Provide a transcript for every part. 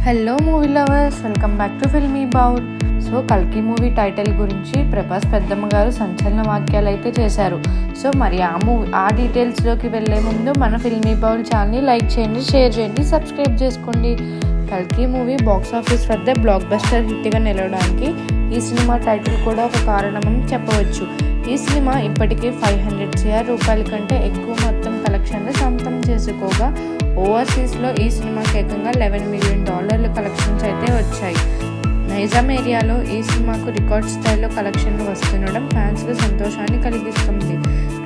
Hello movie lovers, welcome back to filmy bowl. So కల్కి movie title గురించి ప్రభాస్ పెద్దమ్మ గారు సంచలన వాక్యాలు అయితే చేశారు. సో మరి ఆ డీటెయిల్స్లోకి వెళ్ళే ముందు మన ఫిల్మీ బౌల్ ఛానల్ని లైక్ చేయండి, షేర్ చేయండి, సబ్స్క్రైబ్ చేసుకోండి. కల్కి మూవీ బాక్స్ ఆఫీస్ వద్ద బ్లాక్ బస్టర్ హిట్గా నిలవడానికి ఈ సినిమా టైటిల్ కూడా ఒక కారణమని చెప్పవచ్చు. ఈ సినిమా ఇప్పటికే 500 CR రూపాయల కంటే ఎక్కువ మొత్తం కలెక్షన్లు సొంతం చేసుకోగా ఓవర్సీస్లో ఈ సినిమాకి ఏకంగా $11 మిలియన్ కలెక్షన్స్ అయితే వచ్చాయి. నైజాం ఏరియాలో ఈ సినిమాకు రికార్డ్ స్థాయిలో కలెక్షన్లు వస్తుండడం ఫ్యాన్స్కు సంతోషాన్ని కలిగిస్తుంది.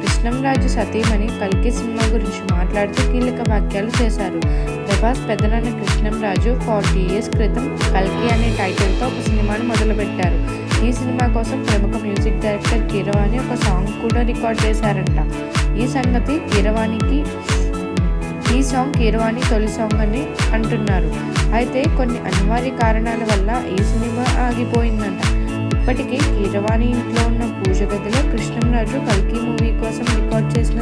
కృష్ణంరాజు సతీమణి కల్కి సినిమా గురించి మాట్లాడుతూ కీలక వ్యాఖ్యలు చేశారు. ప్రభాస్ పెద్దనాన్న కృష్ణంరాజు 40 years క్రితం కల్కి అనే టైటిల్తో ఒక సినిమాను మొదలుపెట్టారు. ఈ సినిమా కోసం ప్రముఖ మ్యూజిక్ డైరెక్టర్ కీరవాణి ఒక సాంగ్ కూడా రికార్డ్ చేశారంట. ఈ సాంగ్ కీరవాణి తొలి సాంగ్ అని అంటున్నారు. అయితే కొన్ని అనివార్య కారణాల వల్ల ఈ సినిమా ఆగిపోయిందంట. ఇప్పటికీ కీరవాణి ఇంట్లో ఉన్న పూజ గదిలో కృష్ణంరాజు కల్కి మూవీ కోసం రికార్డ్ చేసిన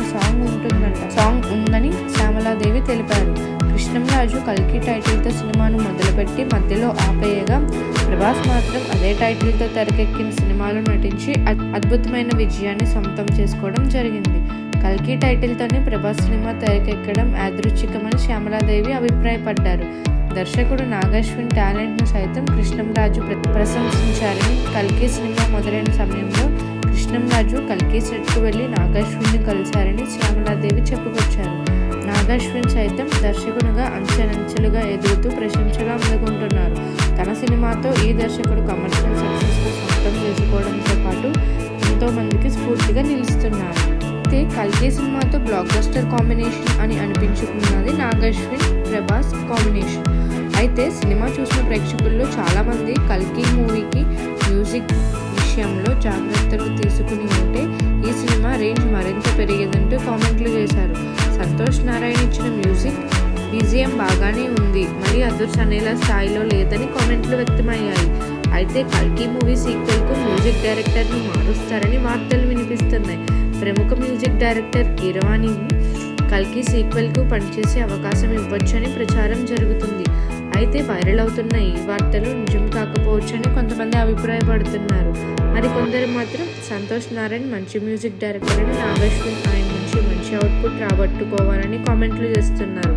సాంగ్ ఉందని శ్యామలాదేవి తెలిపారు. కృష్ణంరాజు కల్కి టైటిల్తో సినిమాను మొదలుపెట్టి మధ్యలో ఆపేయగా ప్రభాస్ మాత్రం అదే టైటిల్తో తెరకెక్కిన సినిమాలో నటించి అద్భుతమైన విజయాన్ని సొంతం చేసుకోవడం జరిగింది. కల్కి టైటిల్తోనే ప్రభాస్ సినిమా తెరకెక్కడం యాదృచ్ఛికమని శ్యామలాదేవి అభిప్రాయపడ్డారు. దర్శకుడు నాగశ్విన్ టాలెంట్ను సైతం కృష్ణంరాజు ప్రశంసించారని, కల్కి సినిమా మొదలైన సమయంలో కృష్ణంరాజు కల్కి సెట్కు వెళ్లి నాగశ్విన్ని కలిశారని శ్యామలాదేవి చెప్పుకొచ్చారు. నాగశ్విన్ సైతం దర్శకునిగా అంచెలంచెలుగా ఎదుగుతూ ప్రశంసగా అందుకుంటున్నారు. తన సినిమాతో ఈ దర్శకుడు కమర్షియల్ సక్సెస్ను సొంతం చేసుకోవడంతో పాటు ఎంతో మందికి స్ఫూర్తిగా నిలుస్తున్నారు. అయితే కల్కి సినిమాతో బ్లాక్ బస్టర్ కాంబినేషన్ అని అనిపించుకున్నది నాగశ్విన్ ప్రభాస్ కాంబినేషన్. అయితే సినిమా చూసిన ప్రేక్షకుల్లో చాలామంది కల్కి మూవీకి మ్యూజిక్ విషయంలో జాగ్రత్తలు తీసుకుని ఉంటే ఈ సినిమా రేంజ్ మరింత పెరిగేదంటూ కామెంట్లు చేశారు. సంతోష్ నారాయణ ఇచ్చిన మ్యూజిక్ BGM బాగానే ఉంది, మరి అదుర్స్ అనేలా స్థాయిలో లేదని కామెంట్లు వ్యక్తమయ్యాయి. అయితే కల్కి మూవీ సీక్వెల్కు మ్యూజిక్ డైరెక్టర్ను మారుస్తారని వార్తలు వినిపిస్తున్నాయి. ప్రముఖ మ్యూజిక్ డైరెక్టర్ కీరవాణి కల్కి సీక్వెల్కు పనిచేసే అవకాశం ఇవ్వొచ్చని ప్రచారం జరుగుతుంది. అయితే వైరల్ అవుతున్న ఈ వార్తలు నిజం కాకపోవచ్చని కొంతమంది అభిప్రాయపడుతున్నారు. మరికొందరు మాత్రం సంతోష్ నారాయణ్ మంచి మ్యూజిక్ డైరెక్టర్ అని, నాగశ్విన్ ఆయన నుంచి మంచి అవుట్పుట్ రాబట్టుకోవాలని కామెంట్లు చేస్తున్నారు.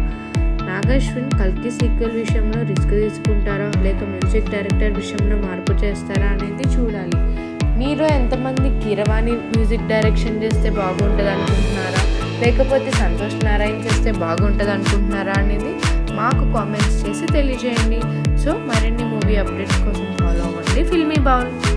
నాగశ్విన్ కల్కి సీక్వెల్ విషయంలో రిస్క్ తీసుకుంటారా లేక మ్యూజిక్ డైరెక్టర్ విషయంలో మార్పు చేస్తారా అనేది చూడాలి. మీరు ఎంతమంది కీరవాణి మ్యూజిక్ డైరెక్షన్ చేస్తే బాగుంటుంది అనుకుంటున్నారా లేకపోతే సంతోష్ నారాయణ్ చేస్తే బాగుంటుంది అనుకుంటున్నారా అనేది మాకు కామెంట్స్ చేసి తెలియజేయండి. సో మరిన్ని మూవీ అప్డేట్స్ కోసం ఫాలో అవ్వండి ఫిల్మీ బౌల్.